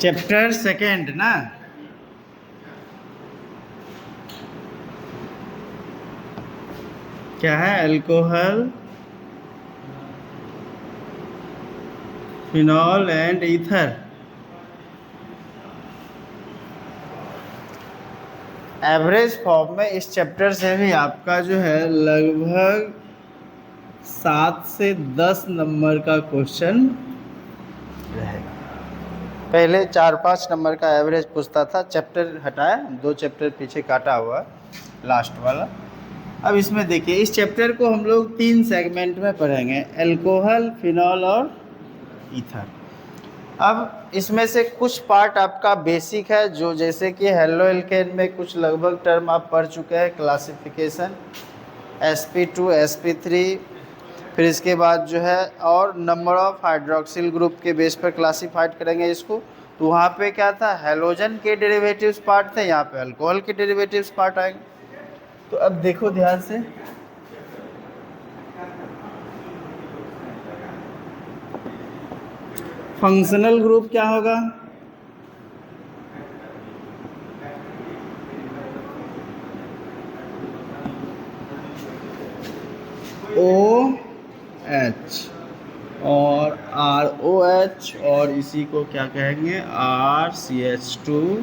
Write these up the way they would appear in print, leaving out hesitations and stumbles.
Chapter second ना, क्या है? Alcohol, phenol and ether. Average form में इस चैप्टर से भी आपका जो है लगभग 7 से 10 नंबर का क्वेश्चन रहेगा। पहले 4-5 नंबर का एवरेज पूछता था, चैप्टर हटाया, 2 चैप्टर पीछे काटा हुआ लास्ट वाला। अब इसमें देखिए, इस चैप्टर को हम लोग 3 सेगमेंट में पढ़ेंगे, अल्कोहल, फिनॉल और ईथर। अब इसमें से कुछ पार्ट आपका बेसिक है, जो जैसे कि हेलो एल्केन में कुछ लगभग टर्म आप पढ़ चुके हैं, क्लासिफिकेशन, sp2 sp3, फिर इसके बाद जो है और नंबर ऑफ हाइड्रोक्सिल ग्रुप के बेस पर क्लासीफाइड करेंगे इसको। तो वहाँ पे क्या था, हेलोजन के डेरिवेटिव्स पार्ट थे, यहाँ पे अल्कोहल के डेरिवेटिव्स पार्ट आएंगे। तो अब देखो ध्यान से, फंक्शनल ग्रुप क्या होगा? OH और ROH, और इसी को क्या कहेंगे, RCH2।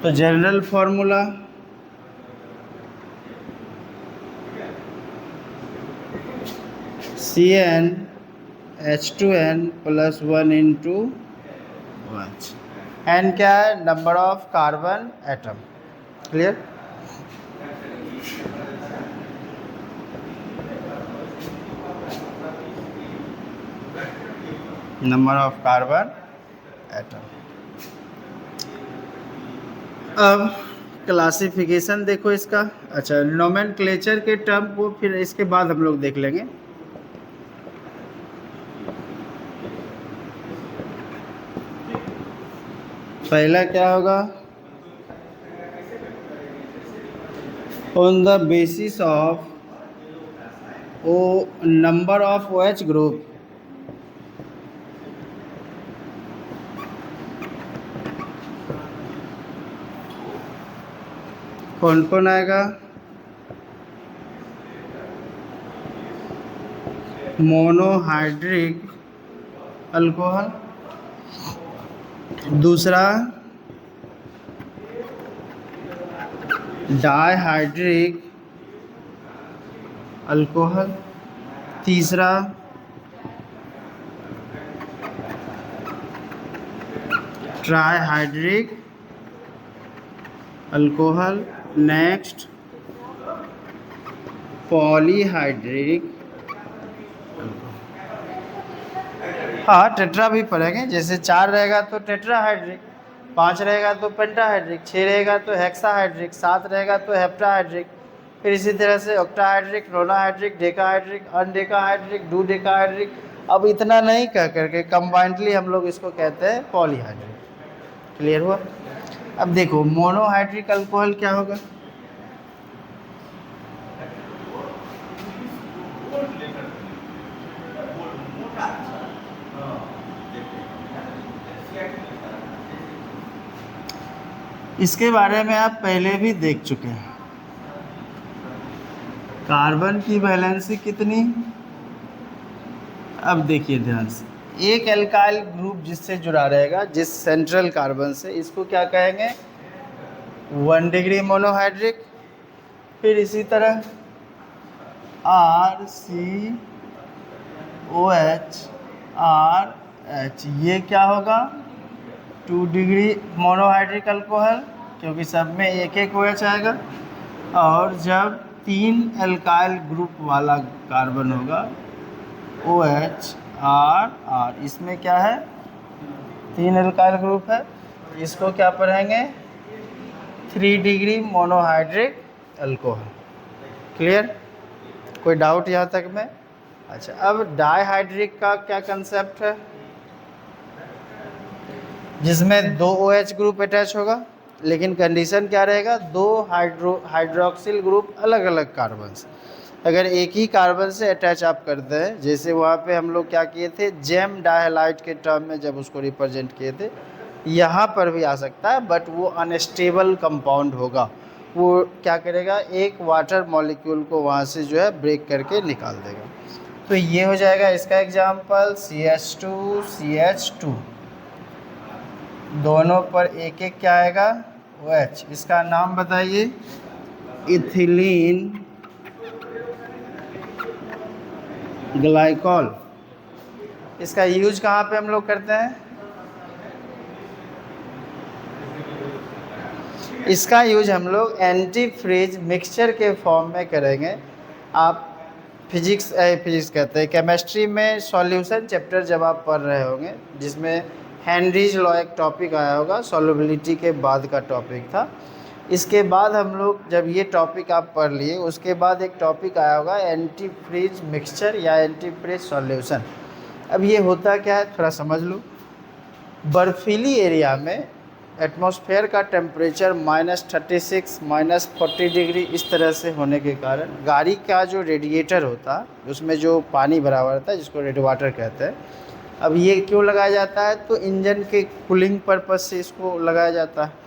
तो general formula CnH2n + 1 × OH। N क्या है? Number of carbon atom. Clear? Number of carbon atom. अब क्लासिफिकेशन देखो इसका। अच्छा, नोमेनक्लेचर के टर्म को फिर इसके बाद हम लोग देख लेंगे। पहला क्या होगा, on the basis of O number of OH group, कौन कौन आएगा? मोनोहाइड्रिक अल्कोहल, दूसरा डाइहाइड्रिक अल्कोहल, तीसरा ट्राइहाइड्रिक अल्कोहल, नेक्स्ट पॉलीहाइड्रिक। हाँ, टेट्रा भी पढ़ेंगे, जैसे 4 रहेगा तो टेट्राहाइड्रिक, 5 रहेगा तो पेंटाहाइड्रिक, 6 रहेगा तो हेक्साहाइड्रिक, 7 रहेगा तो हेप्टाहाइड्रिक, फिर इसी तरह से ऑक्टाहाइड्रिक, नोनाहाइड्रिक, डेकाहाइड्रिक, अनडेकाहाइड्रिक, डूडेकाहाइड्रिक। अब इतना नहीं कह करके कंबाइंडली हम लोग इसको कहते हैं पॉलीहाइड्रिक। क्लियर हुआ? अब देखो, मोनोहाइड्रिक अल्कोहल क्या होगा? इसके बारे में आप पहले भी देख चुके हैं। कार्बन की वैलेंसी कितनी? अब देखिए ध्यान से, एक एल्काइल ग्रुप जिससे जुड़ा रहेगा, जिस सेंट्रल कार्बन से, इसको क्या कहेंगे? 1 डिग्री मोनोहाइड्रिक। फिर इसी तरह RCOH RH, ये क्या होगा? 2 डिग्री मोनोहाइड्रिक अल्कोहल, क्योंकि सब में एक एक OH आएगा। और जब 3 एल्काइल ग्रुप वाला कार्बन होगा, OH R, इसमें क्या है? 3 एल्काइल ग्रुप है, इसको क्या पढ़ेंगे? 3 डिग्री मोनोहाइड्रिक अल्कोहल। क्लियर? कोई डाउट यहाँ तक में? अच्छा, अब डाइहाइड्रिक का क्या कंसेप्ट है? जिसमें 2 OH ग्रुप अटैच होगा, लेकिन कंडीशन क्या रहेगा? 2 हाइड्रोक्सिल ग्रुप अलग अलग कार्बन से। अगर एक ही कार्बन से अटैच आप करते हैं, जैसे वहाँ पे हम लोग क्या किए थे, जेम डायहाइलाइट के टर्म में जब उसको रिप्रेजेंट किए थे, यहाँ पर भी आ सकता है, बट वो अनस्टेबल कंपाउंड होगा। वो क्या करेगा, एक वाटर मॉलिक्यूल को वहाँ से जो है ब्रेक करके निकाल देगा। तो ये हो जाएगा इसका एग्जाम्पल, CH2 CH2, दोनों पर एक एक क्या आएगा, OH। इसका नाम बताइए, इथिलीन ग्लाइकॉल। इसका यूज कहाँ पे हम लोग करते हैं, इसका यूज हम लोग एंटी फ्रीज मिक्सचर के फॉर्म में करेंगे। आप फिजिक्स कहते हैं, केमिस्ट्री में सॉल्यूशन चैप्टर जब आप पढ़ रहे होंगे, जिसमें हेनरीज लॉ एक टॉपिक आया होगा, सॉल्युबिलिटी के बाद का टॉपिक था। इसके बाद हम लोग जब ये टॉपिक आप पढ़ लिए, उसके बाद एक टॉपिक आया होगा एंटी फ्रीज मिक्सचर या एंटी फ्रीज सॉल्यूशन। अब ये होता क्या है, थोड़ा समझ लो। बर्फीली एरिया में एटमॉस्फेयर का टेम्परेचर -36 -40 डिग्री इस तरह से होने के कारण गाड़ी का जो रेडिएटर होता है, उसमें जो पानी भरा हुआ रहता है, जिसको रेड वाटर कहते हैं, अब ये क्यों लगाया जाता है, तो इंजन के कूलिंग पर्पज से इसको लगाया जाता है।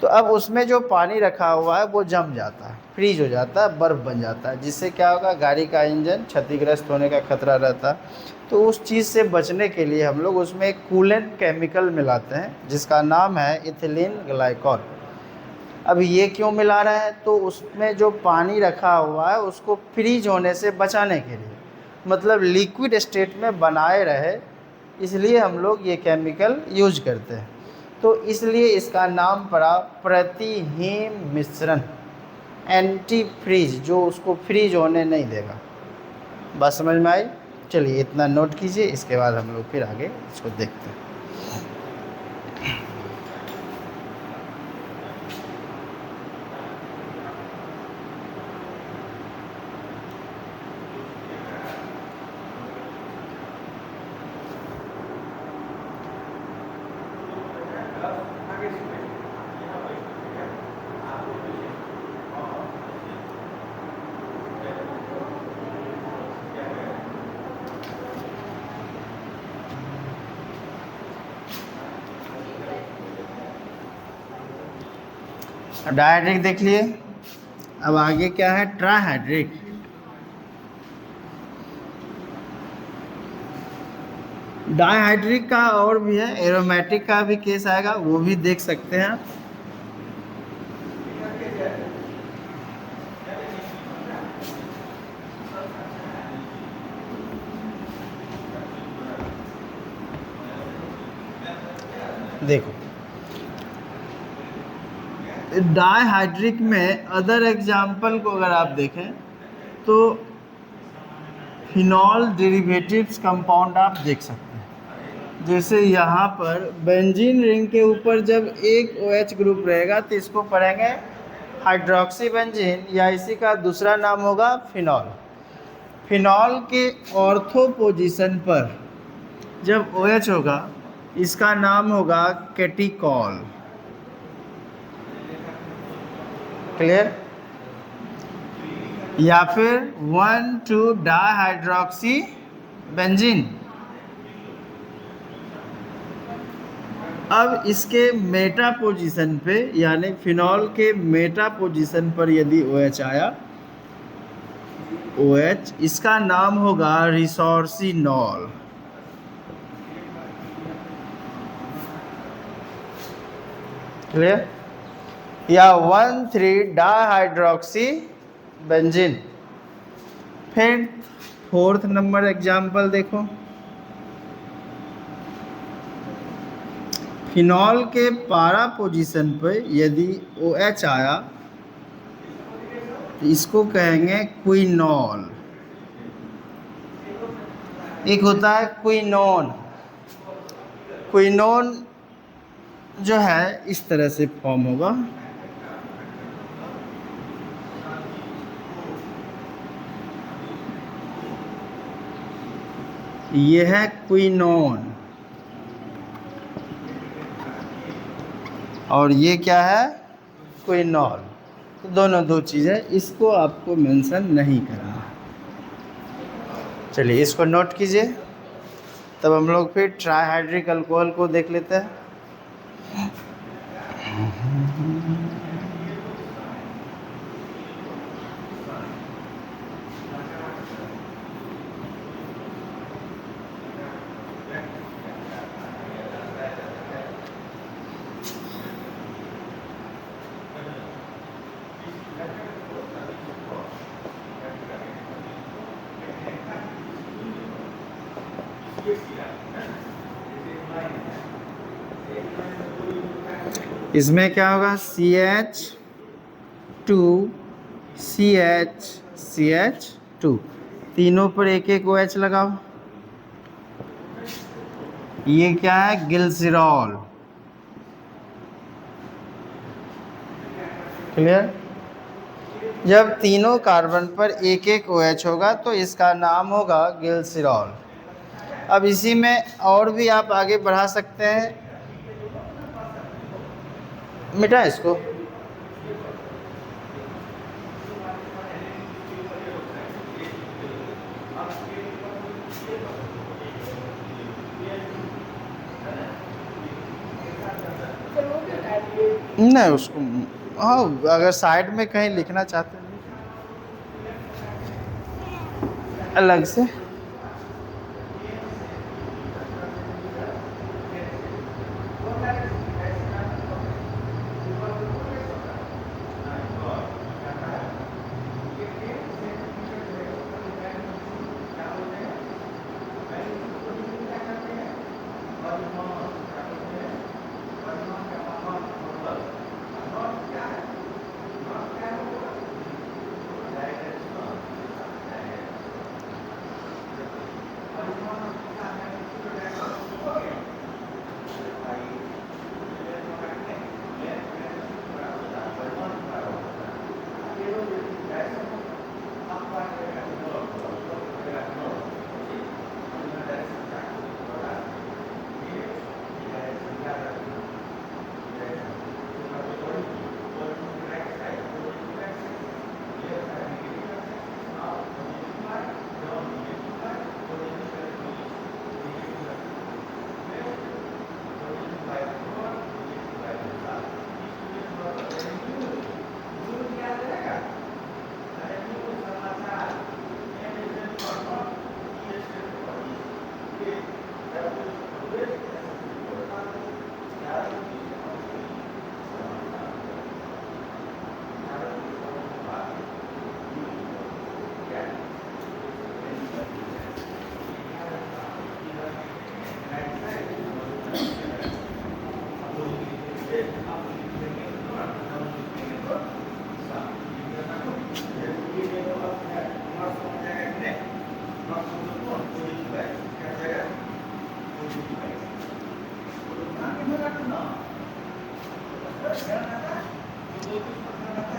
तो अब उसमें जो पानी रखा हुआ है वो जम जाता है, फ्रीज हो जाता है, बर्फ़ बन जाता है, जिससे क्या होगा, गाड़ी का इंजन क्षतिग्रस्त होने का खतरा रहता है। तो उस चीज़ से बचने के लिए हम लोग उसमें एक कूलेंट केमिकल मिलाते हैं, जिसका नाम है इथिलीन ग्लाइकॉल। अब ये क्यों मिला रहा है, तो उसमें जो पानी रखा हुआ है उसको फ्रीज होने से बचाने के लिए, मतलब लिक्विड स्टेट में बनाए रहे, इसलिए हम लोग ये केमिकल यूज करते हैं। तो इसलिए इसका नाम पड़ा प्रतिहीम मिश्रण, एंटी फ्रीज, जो उसको फ्रीज होने नहीं देगा। बात समझ में आई? चलिए इतना नोट कीजिए, इसके बाद हम लोग फिर आगे इसको देखते हैं। डायहाइड्रिक देख लिए, अब आगे क्या है, ट्राइहाइड्रिक। डायहाइड्रिक का और भी है, एरोमेटिक का भी केस आएगा, वो भी देख सकते हैं। देखो डायहाइड्रिक में अदर एग्जाम्पल को अगर आप देखें तो फिनॉल डेरिवेटिव्स कंपाउंड आप देख सकते हैं। जैसे यहाँ पर बेंजीन रिंग के ऊपर जब एक OH ग्रुप रहेगा तो इसको पढ़ेंगे हाइड्रोक्सी बेंजीन, या इसी का दूसरा नाम होगा फिनॉल। फिनॉल के ऑर्थो पोजीशन पर जब OH होगा, इसका नाम होगा कैटिकॉल। क्लियर? या फिर 1,2 डाइहाइड्रोक्सी बेंजीन। अब इसके मेटा पोजीशन पे, यानी फिनॉल के मेटा पोजीशन पर यदि OH आया, OH, इसका नाम होगा रिसोर्सिनॉल। क्लियर? या 1,3 डाइहाइड्रोक्सी बेंजीन। फिर 4th नंबर एग्जाम्पल देखो, फिनॉल के पारा पोजीशन पे यदि OH आया तो इसको कहेंगे क्विनॉल। एक होता है क्विनोन। क्विनोन जो है इस तरह से फॉर्म होगा, ये है क्विनोन, और ये क्या है, क्विनॉल। तो दोनों दो चीज़ें, इसको आपको मेंशन नहीं करना। चलिए इसको नोट कीजिए। तब हम लोग फिर ट्राईहाइड्रिक अल्कोहल को देख लेते हैं। इसमें क्या होगा, CH2 CH तीनों पर एक एक OH लगाओ। ये क्या है, ग्लिसरॉल। क्लियर। जब तीनों कार्बन पर एक एक OH होगा तो इसका नाम होगा ग्लिसरॉल। अब इसी में और भी आप आगे बढ़ा सकते हैं। मिटा इसको। नहीं उसको, हाँ अगर साइड में कहीं लिखना चाहते हैं अलग से।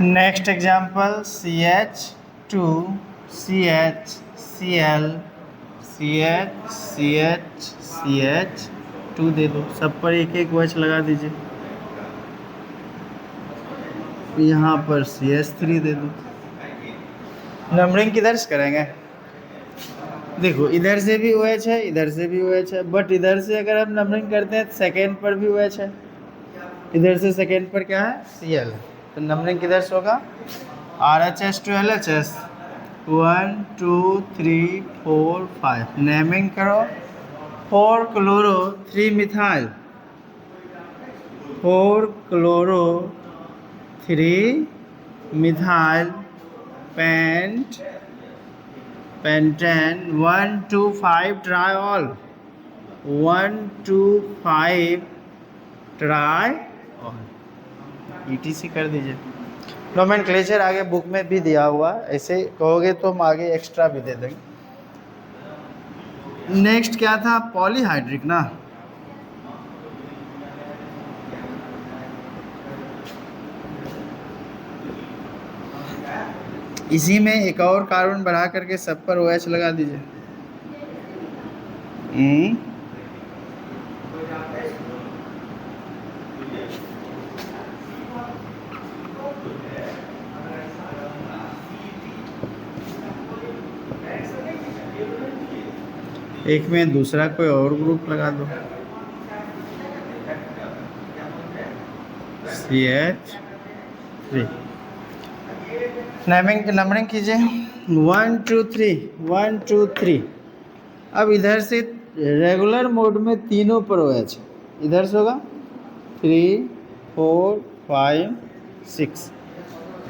Next example CH2 CH CH2 दे दो। सब पर एक एक OH लगा दीजिए। यहाँ पर CH3 दे दो। नंबरिंग किधर से करेंगे, देखो इधर से भी OH है, इधर से भी OH है, बट इधर से अगर हम नंबरिंग करते हैं सेकेंड पर भी OH है, इधर से सेकेंड पर क्या है, Cl। तो नंबरिंग किधर से होगा, RHS to LHS 1 2 3 4 5। नेमिंग करो, 4 chloro 3 methyl, 4 chloro 3 methyl pentane 1 2 5 ट्राइऑल 1 2 5 ट्राइऑल ETC कर दीजिए। नोमेनक्लेचर आगे बुक में भी दिया हुआ, ऐसे कहोगे तो हम आगे एक्स्ट्रा भी दे देंगे। नेक्स्ट क्या था, पॉलीहाइड्रिक ना। इसी में एक और कार्बन बढ़ा करके सब पर OH लगा दीजिए। एक में दूसरा कोई और ग्रुप लगा दो, CH3। नंबरिंग कीजिए, 1 2 3 1 2 3। अब इधर से रेगुलर मोड में तीनों पर OH, इधर से होगा 3 4 5 6,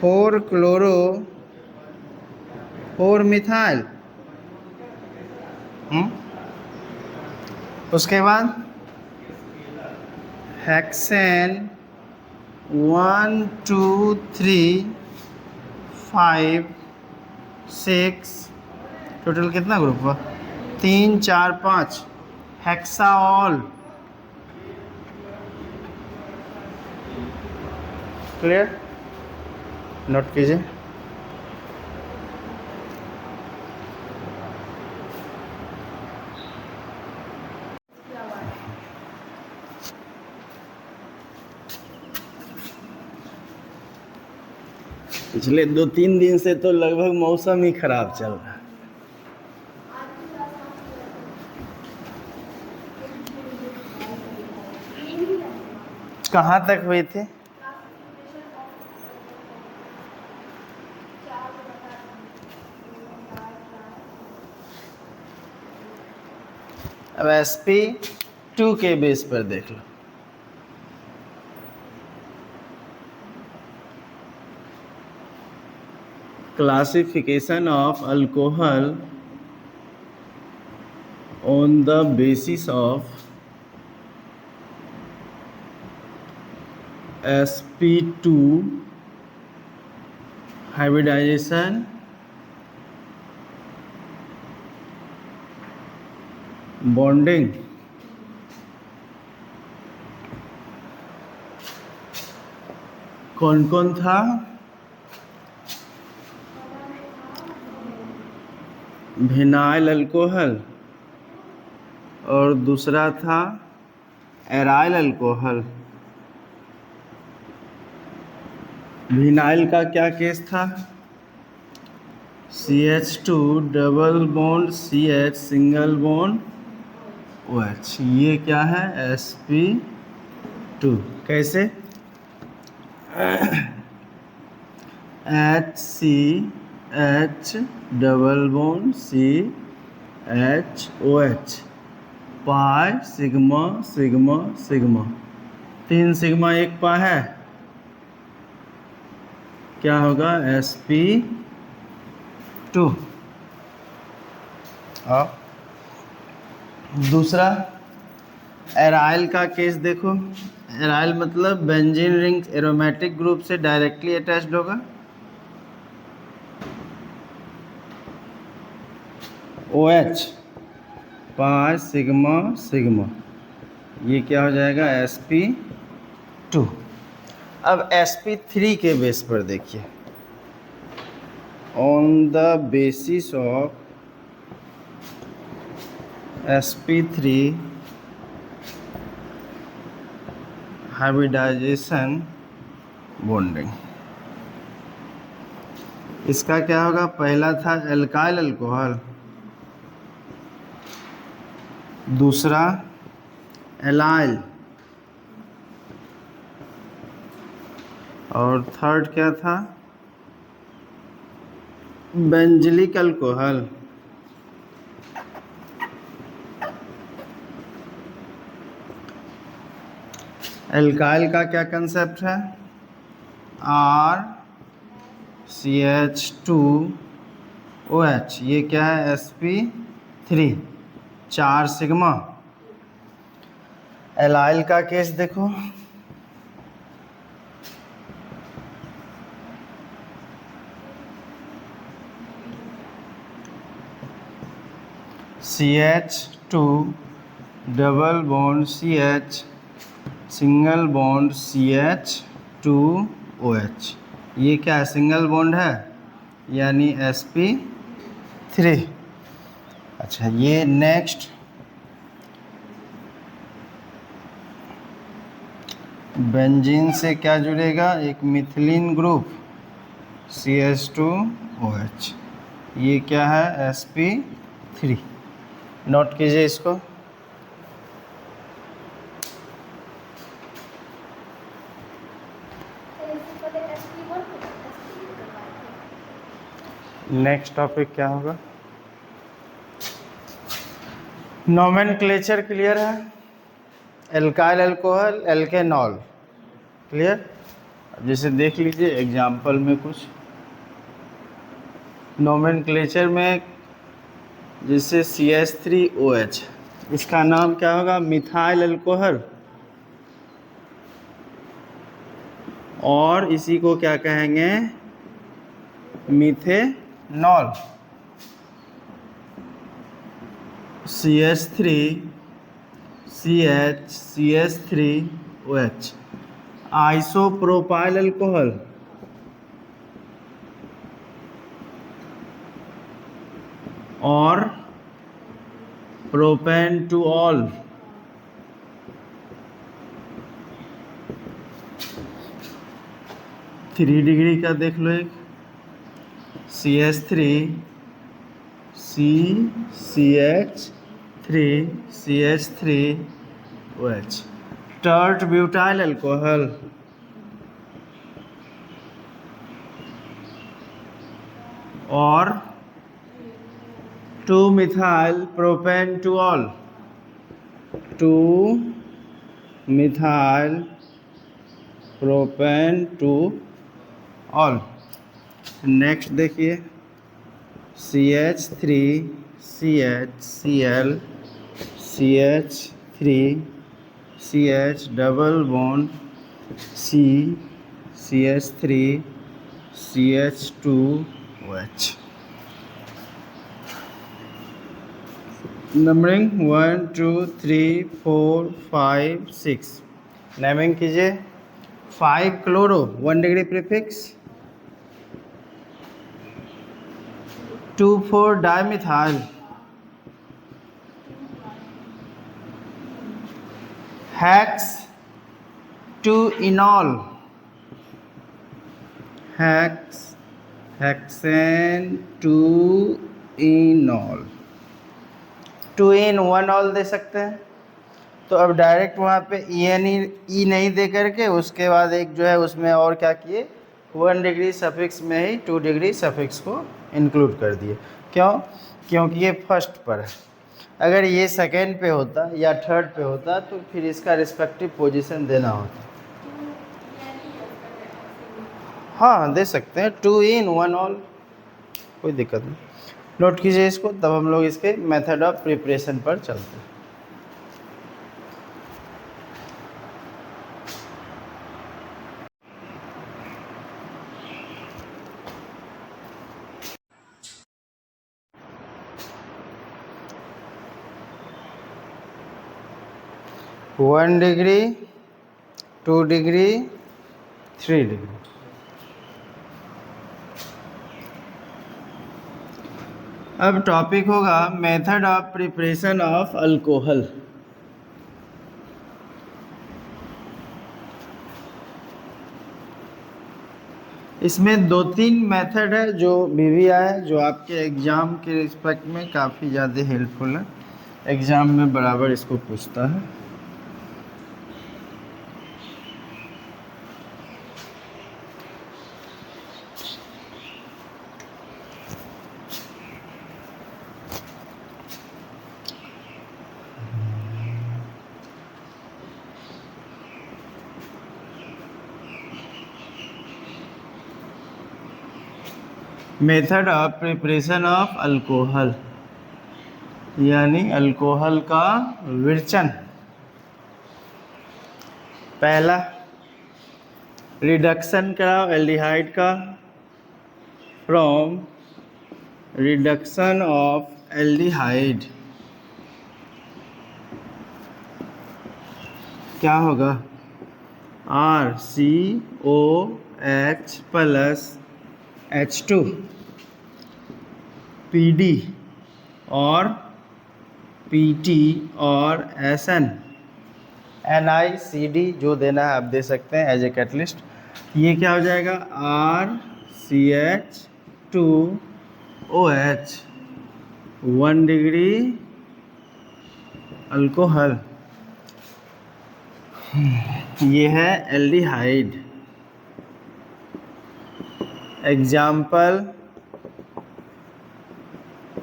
4 क्लोरो 4 मिथाइल। उसके बाद हेक्सेन 1 2 3 5 6, टोटल कितना ग्रुप हुआ, 3 4 5, हेक्साऑल। क्लियर, नोट कीजिए। पिछले 2-3 दिन से तो लगभग मौसम ही खराब चल रहा है। कहाँ तक हुई थी? अब sp2 के बेस पर देख लो। Classification of alcohol on the basis of sp2 hybridisation, bonding, कौन कौन था? विनाइल अल्कोहल और दूसरा था एराइल अल्कोहल। विनाइल का क्या केस था? CH2 double bond CH single bond OH। ये क्या है? sp2। कैसे? HCH double bond CHOH, pi sigma sigma sigma, 3 sigma 1 पा है, क्या होगा? sp2। दूसरा एराइल का केस देखो। एराइल मतलब बेंजीन रिंग एरोमेटिक ग्रुप से डायरेक्टली अटैच्ड होगा। OH पाई सिग्मा सिग्मा, ये क्या हो जाएगा? sp2। अब sp3 के बेस पर देखिए, on the basis of sp3 hybridization bonding. इसका क्या होगा? पहला था एल्काइल अल्कोहल, दूसरा एलाइल, और थर्ड क्या था? Benzylic alcohol. एल्काइल का क्या कंसेप्ट है? RCH2OH, ये क्या है? sp3, 4 sigma. एलाइल का केस देखो, CH2 double bond CH single bond CH2OH, ये क्या है? सिंगल बॉन्ड है, यानी sp3। अच्छा, ये नेक्स्ट बेंजीन से क्या जुड़ेगा? एक मिथिलीन ग्रुप CH2OH, ये क्या है? sp3। नोट कीजिए इसको। नेक्स्ट टॉपिक क्या होगा? नोमेनक्लेचर क्लियर है? Alkyl alcohol, alkanol clear? जैसे देख लीजिए एग्जाम्पल में कुछ नोमेनक्लेचर में, जैसे CH3OH, इसका नाम क्या होगा? Methyl alcohol. और इसी को क्या कहेंगे? मीथेनॉल। CH3OH isopropyl alcohol. और प्रोपेंटुऑल। थ्री डिग्री का देख लो एक, CH3 CH3OH tert butyl alcohol. और 2-मिथाइल प्रोपेंटुऑल। 2-मिथाइल प्रोपेंटुऑल। नेक्स्ट देखिए CH3 CHCl CH3 CH double bond C CH3 CH2OH। Numbering 1 2 3 4 5 6। Naming कीजिए। 5 chloro 1 degree prefix. 2,4 dimethyl. Hex 2 इनॉल। Hexane 2 इनॉल। 2 in 1 all they सकते हैं। तो अब डायरेक्ट वहाँ पे ई नहीं दे करके उसके बाद एक जो है उसमें और क्या किए, 1 डिग्री सफिक्स में ही 2 डिग्री सफिक्स को इंक्लूड कर दिए। क्यों? क्योंकि ये फर्स्ट पर है। अगर ये सेकेंड पे होता या थर्ड पे होता तो फिर इसका रिस्पेक्टिव पोजीशन देना होता। हाँ दे सकते हैं, 2 इन 1 ऑल, कोई दिक्कत नहीं। नोट कीजिए इसको, तब हम लोग इसके मेथड ऑफ प्रिपरेशन पर चलते हैं। One degree, 2 degree, 3 degree. अब टॉपिक होगा method of preparation of alcohol. इसमें 2-3 मेथड है जो BVI है, जो आपके एग्ज़ाम के रिस्पेक्ट में काफ़ी ज़्यादा हेल्पफुल है। एग्ज़ाम में बराबर इसको पूछता है। Method of preparation of alcohol, यानी अल्कोहल का विरचन। पहला, रिडक्शन कराओ एल्डिहाइड का फ्रॉम रिडक्शन ऑफ एल्डिहाइड। क्या होगा? RCOH प्लस H2 PD और PT और SN NiCd जो देना है आप दे सकते हैं एज ए कैटलिस्ट। ये क्या हो जाएगा? RCH2OH 1 डिग्री अल्कोहल, ये है एल्डिहाइड। एग्जाम्पल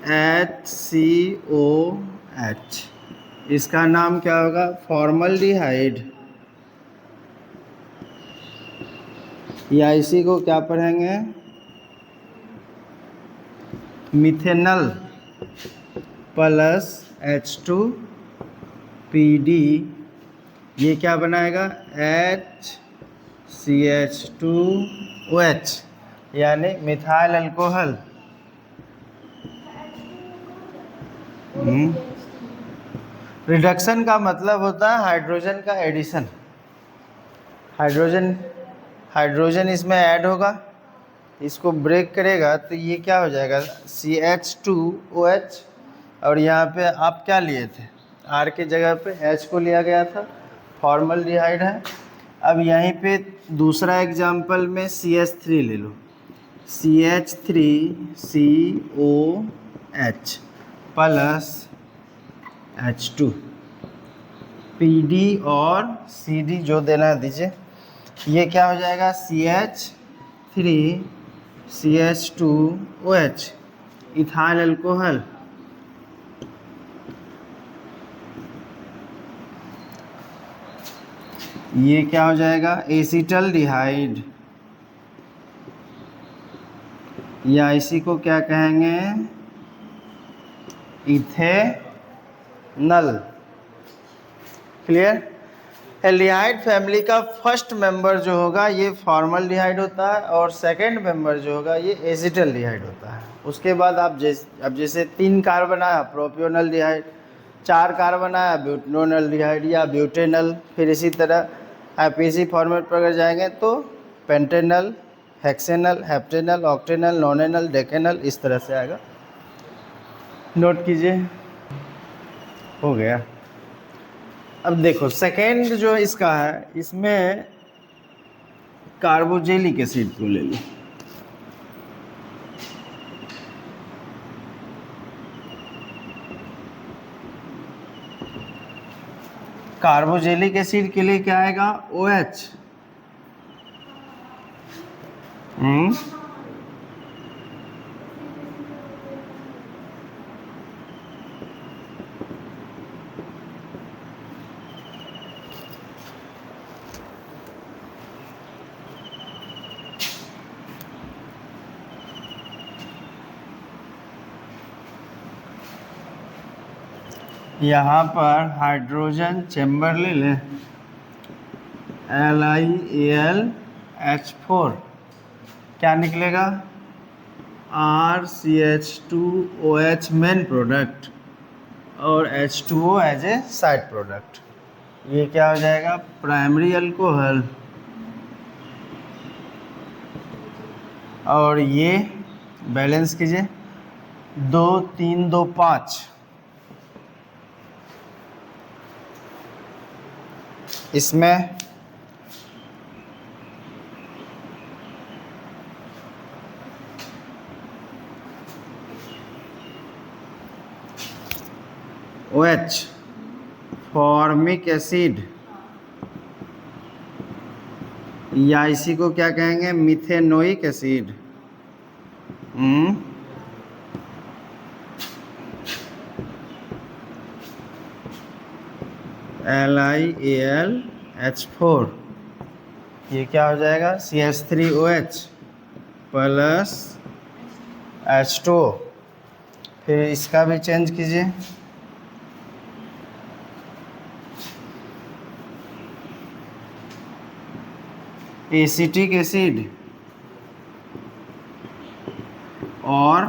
HCOH, इसका नाम क्या होगा? फॉर्मल्डिहाइड। या इसी को क्या पढ़ेंगे? मिथेनल प्लस H2PD, ये क्या बनाएगा? HCH2OH, यानी मिथाइल अल्कोहल। रिडक्शन का मतलब होता है हाइड्रोजन का एडिशन। हाइड्रोजन इसमें ऐड होगा, इसको ब्रेक करेगा तो ये क्या हो जाएगा? CH2OH। और यहाँ पे आप क्या लिए थे? R के जगह पे H को लिया गया था, फॉर्मल्डिहाइड है। अब यहीं पे दूसरा एग्जाम्पल में CH3 ले लो, CH3COH प्लस H2, PD और CD जो देना है दीजिए। ये क्या हो जाएगा? CH3CH2OH, ethyl alcohol. ये क्या हो जाएगा? एसिटल्डिहाइड, या इसी को क्या कहेंगे? इथेनल। क्लियर? एल्डिहाइड फैमिली का फर्स्ट मेंबर जो होगा ये फॉर्मल्डिहाइड होता है, और सेकंड मेंबर जो होगा ये एसिटल्डिहाइड होता है। उसके बाद आप जैसे 3 कार्बन आया प्रोपियोनल्डिहाइड, 4 कार्बन आया ब्यूटेनोनल्डिहाइड या ब्यूटेनल, फिर इसी तरह IPC फॉर्मेट पर अगर जाएंगे तो पेंटेनल, हेक्सेनल, हेप्टेनल, ऑक्टेनल, नॉनेनल, डेकेनल, इस तरह से आएगा। नोट कीजिए, हो गया। अब देखो सेकेंड जो इसका है, इसमें कार्बोजेलिक एसिड को ले लो। कार्बोजेलिक एसिड के लिए क्या आएगा? OH। यहाँ पर हाइड्रोजन चैम्बर ले लें, LiAlH4, क्या निकलेगा? RCH2OH मेन प्रोडक्ट और H2O as a side product. ये क्या हो जाएगा? Primary alcohol. और ये बैलेंस कीजिए, 2 3 2 5, इसमें OH फॉर्मिक एसिड, या इसी को क्या कहेंगे? Methanoic acid. LiAlH4, ये क्या हो जाएगा? CH3OH plus H2O। फिर इसका भी चेंज कीजिए, एसिटिक एसिड और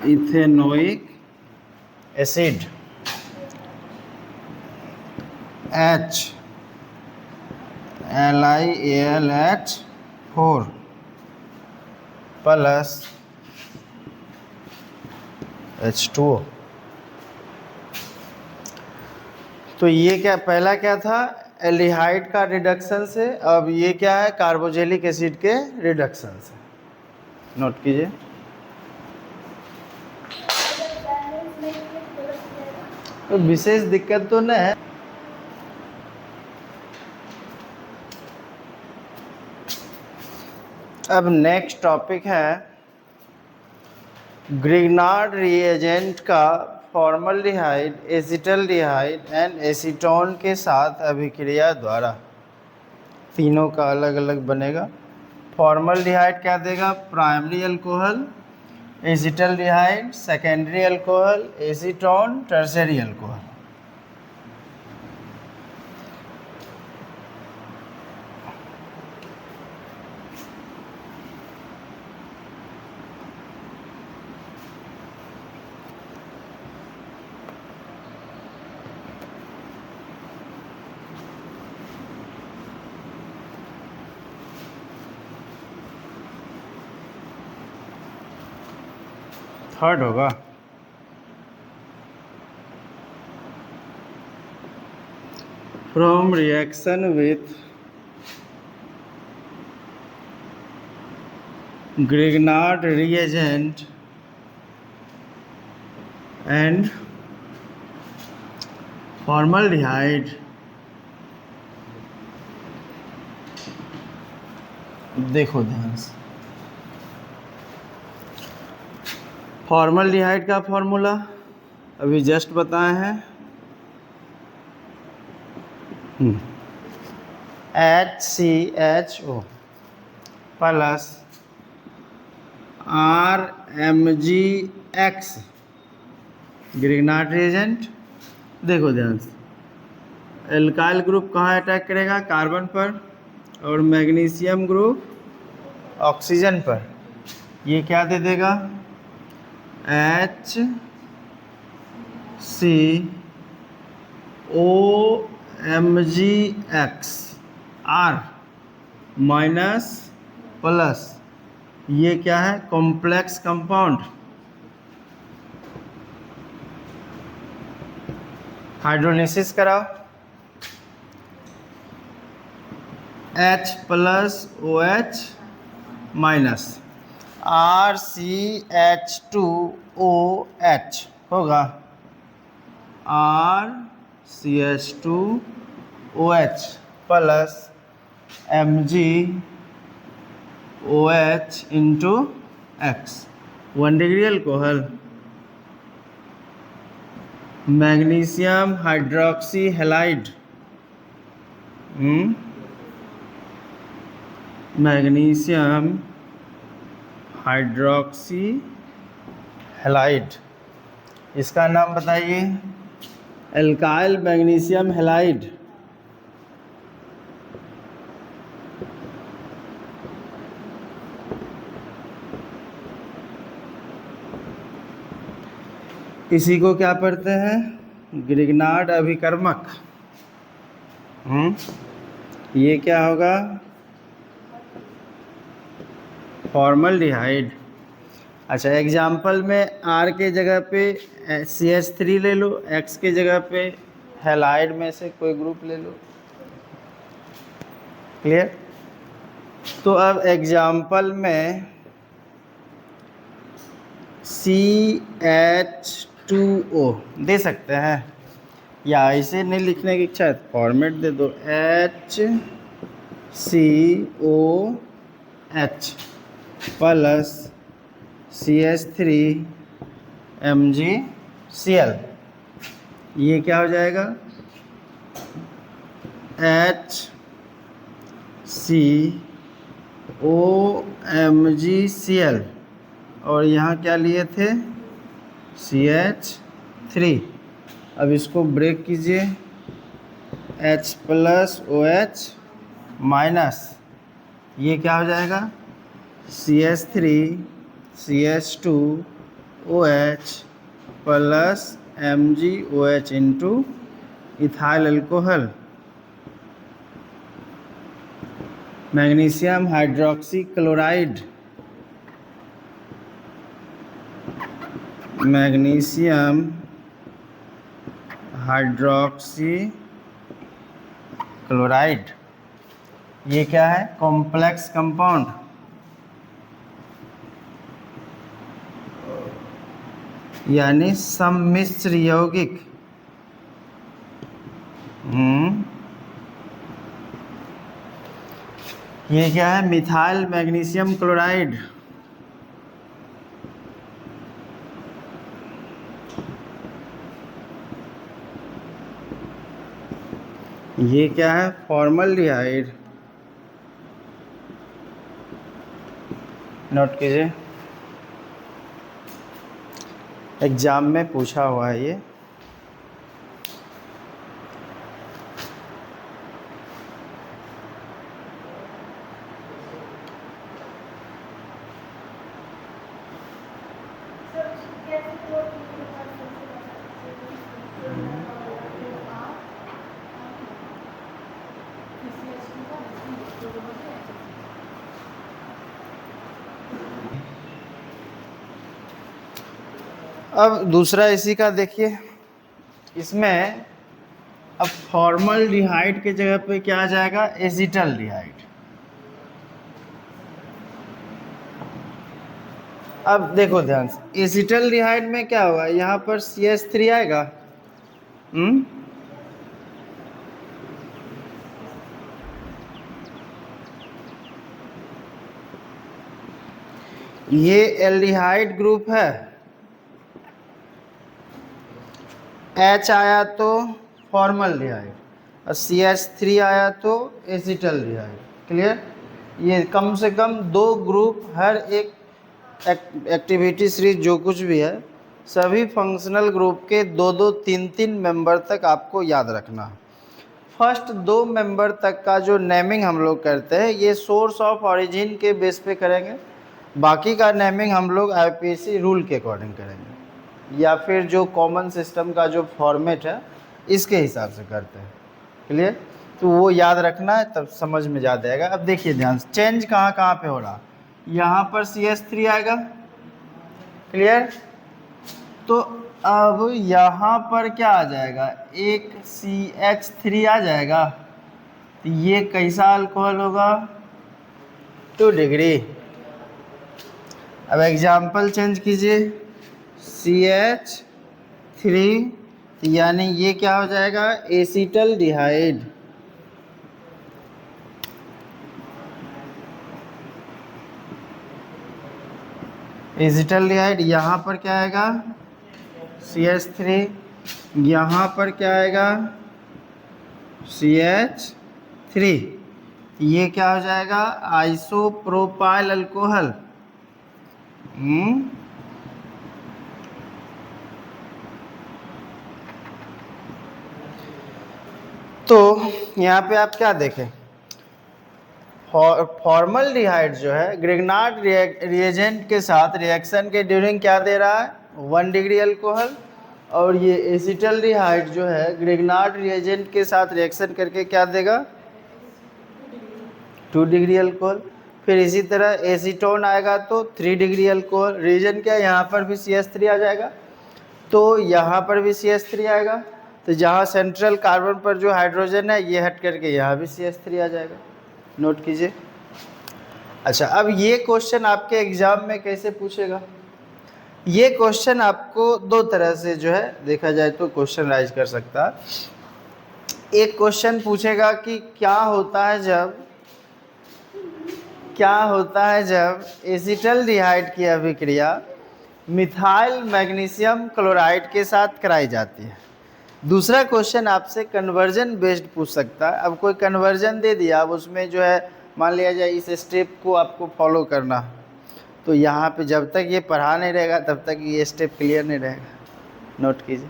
ethanoic acid, H LiAlH4 plus H2O। तो ये क्या, पहला क्या था? एल्डिहाइड का रिडक्शन से। अब ये क्या है? कार्बोजेलिक एसिड के रिडक्शन से। नोट कीजिए। तो विशेष दिक्कत तो नहीं है। अब नेक्स्ट टॉपिक है ग्रिग्नार्ड रिएजेंट का फॉर्मल्डिहाइड, एसिटल्डिहाइड एंड एसीटोन के साथ अभिक्रिया द्वारा। तीनों का अलग अलग बनेगा। फॉर्मल्डिहाइड क्या देगा? Primary alcohol, acetaldehyde secondary alcohol, acetone tertiary alcohol. Third होगा। From reaction with Grignard reagent and formaldehyde, देखो ध्यान से। फॉर्मल्डिहाइड का फॉर्मूला अभी जस्ट बताए हैं, HCHO plus RMgX Grignard reagent. देखो ध्यान से, एल्काइल ग्रुप कहाँ अटैक करेगा? कार्बन पर, और मैग्नीशियम ग्रुप ऑक्सीजन पर। ये क्या दे देगा? HCOMgX R माइनस प्लस, ये क्या है? Complex compound. हाइड्रोलिसिस कराओ, H plus OH minus RCH2OH होगा, RCH2OH plus MgOH into X 1 degree alcohol. Magnesium hydroxy halide, magnesium hydroxy halide, इसका नाम बताइए? Alkyl magnesium halide. इसी को क्या पढ़ते हैं? ग्रिग्नार्ड अभिकर्मक। ये क्या होगा? फॉर्मल्डिहाइड। अच्छा, एग्जाम्पल में R के जगह पे CH3 ले लो, X के जगह पे हैलाइड में से कोई ग्रुप ले लो। क्लियर? तो अब एग्जाम्पल में CH2O दे सकते हैं, या ऐसे नहीं लिखने की इच्छा है फॉर्मेट दे दो, HCOH प्लस CH3MgCl। ये क्या हो जाएगा? HCOMgCl, और यहाँ क्या लिए थे? CH3। अब इसको ब्रेक कीजिए, H प्लस OH माइनस, ये क्या हो जाएगा? CH3 CH2OH plus MgOH into ethyl alcohol. Magnesium hydroxy chloride, magnesium hydroxy chloride, ये क्या है? Complex compound. यानी सम्मिश्र यौगिक। ये क्या है? Methyl magnesium chloride. ये क्या है? फॉर्मल्डिहाइड। नोट कीजिए, एग्जाम में पूछा हुआ है ये। अब दूसरा इसी का देखिए, इसमें अब फॉर्मल्डिहाइड के जगह पे क्या आ जाएगा? एसिटल्डिहाइड। अब देखो ध्यान से, एसिटल्डिहाइड में क्या होगा? यहाँ पर CH3 आएगा। ये एल्डिहाइड ग्रुप है, H आया तो फॉर्मल्डिहाइड और CH3 आया तो एसिटल्डिहाइड। क्लियर? ये कम से कम 2 ग्रुप, हर एक एक्टिविटी सीरीज जो कुछ भी है, सभी फंक्शनल ग्रुप के 2-2, 3-3 मेंबर तक आपको याद रखना। फर्स्ट 2 मेंबर तक का जो नेमिंग हम लोग करते हैं, ये सोर्स ऑफ ऑरिजिन के बेस पे करेंगे। बाकी का नेमिंग हम लोग IPSC रूल के अकॉर्डिंग करेंगे, या फिर जो कॉमन सिस्टम का जो फॉर्मेट है इसके हिसाब से करते हैं। क्लियर? तो वो याद रखना है, तब समझ में ज़्यादा आएगा। अब देखिए ध्यान से, चेंज कहाँ कहाँ पे हो रहा। यहाँ पर CH3 आएगा। क्लियर? तो अब यहाँ पर क्या आ जाएगा? एक CH3 आ जाएगा। तो ये कैसा अल्कोहल होगा? 2 डिग्री। अब एग्जाम्पल चेंज कीजिए, CH3, यानी ये क्या हो जाएगा? एसिटल्डिहाइड। एसिटल्डिहाइड, यहाँ पर क्या आएगा? CH3, यहाँ पर क्या आएगा? CH3। ये क्या हो जाएगा? Isopropyl alcohol. तो यहाँ पे आप क्या देखें, फॉर्मल्डिहाइड जो है ग्रिग्नार्ड रिएजेंट के साथ रिएक्शन के ड्यूरिंग क्या दे रहा है? 1 डिग्री अल्कोहल। और ये एसिटल्डिहाइड जो है ग्रिग्नार्ड रिएजेंट के साथ रिएक्शन करके क्या देगा? 2 डिग्री अल्कोहल। फिर इसी तरह एसीटोन आएगा तो 3 डिग्री अल्कोहल। रीजन क्या? यहाँ पर भी CH3 आ जाएगा, तो यहाँ पर भी CH3 आएगा। तो जहाँ सेंट्रल कार्बन पर जो हाइड्रोजन है, ये हट करके यहाँ भी CH3 आ जाएगा। नोट कीजिए। अच्छा, अब ये क्वेश्चन आपके एग्जाम में कैसे पूछेगा? ये क्वेश्चन आपको 2 तरह से जो है देखा जाए तो क्वेश्चन राइज कर सकता है। एक क्वेश्चन पूछेगा कि क्या होता है जब एसिटल्डिहाइड की अभिक्रिया मिथाइल मैग्नीशियम क्लोराइड के साथ कराई जाती है। दूसरा क्वेश्चन आपसे कन्वर्जन बेस्ड पूछ सकता है। अब कोई कन्वर्जन दे दिया, अब उसमें जो है मान लिया जाए इस स्टेप को आपको फॉलो करना, तो यहाँ पे जब तक ये पढ़ा नहीं रहेगा तब तक ये स्टेप क्लियर नहीं रहेगा। नोट कीजिए।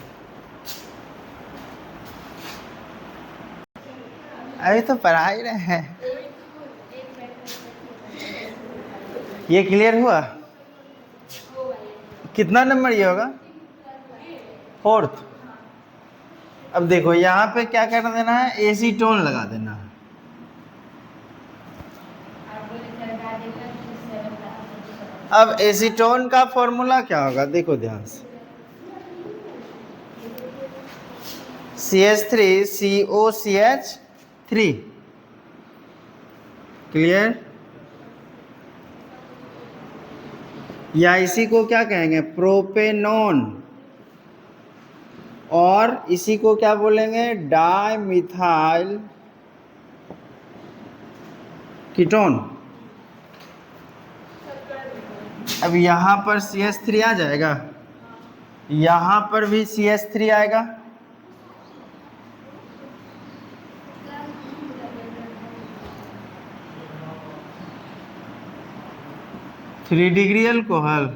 अभी तो पढ़ा ही रहे हैं। ये क्लियर हुआ? कितना नंबर ये होगा? 4th। अब देखो यहाँ पे क्या कर देना है? एसीटोन लगा देना है। अब एसीटोन का फॉर्मूला क्या होगा? देखो ध्यान से, CH3COCH3। क्लियर? या इसी को क्या कहेंगे? प्रोपेनॉन। और इसी को क्या बोलेंगे? Dimethyl ketone. अब यहाँ पर CH3 आ जाएगा, यहाँ पर भी CH3 आएगा। थ्री डिग्री अल्कोहल,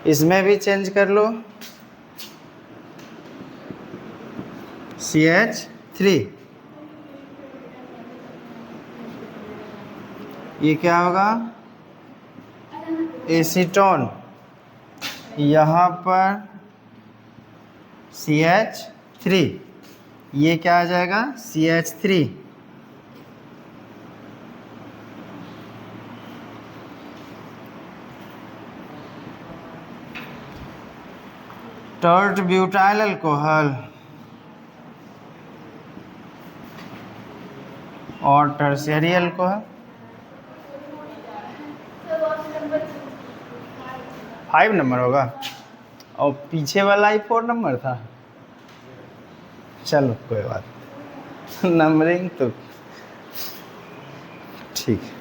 इसमें भी चेंज कर लो CH3। ये क्या होगा, एसीटोन। यहाँ पर CH3, ये क्या आ जाएगा, CH3। टर्ट ब्यूटाइल अल्कोहल और टर्शियरी अल्कोहल। 5 नंबर होगा और पीछे वाला ही 4 नंबर था। चलो कोई बात, नंबरिंग तो ठीक है।